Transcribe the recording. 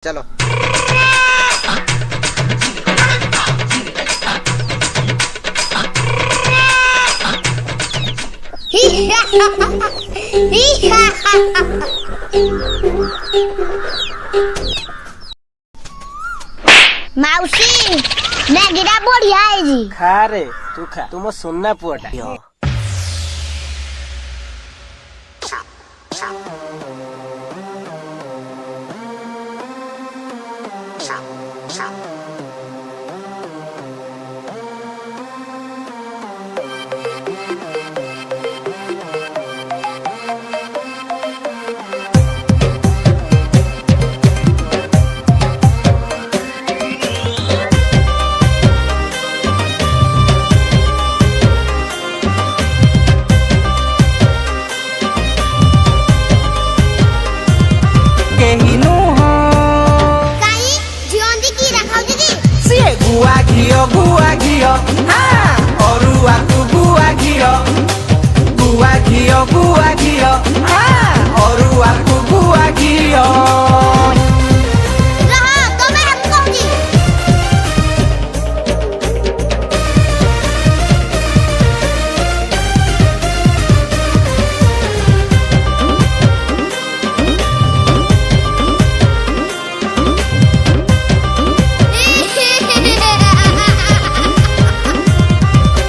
चलो माउसी मैगीटा बढ़िया है जी। खा रे तू खा तुम सुनना पुआटा गुआ घियो हाँ, और गुआ घियो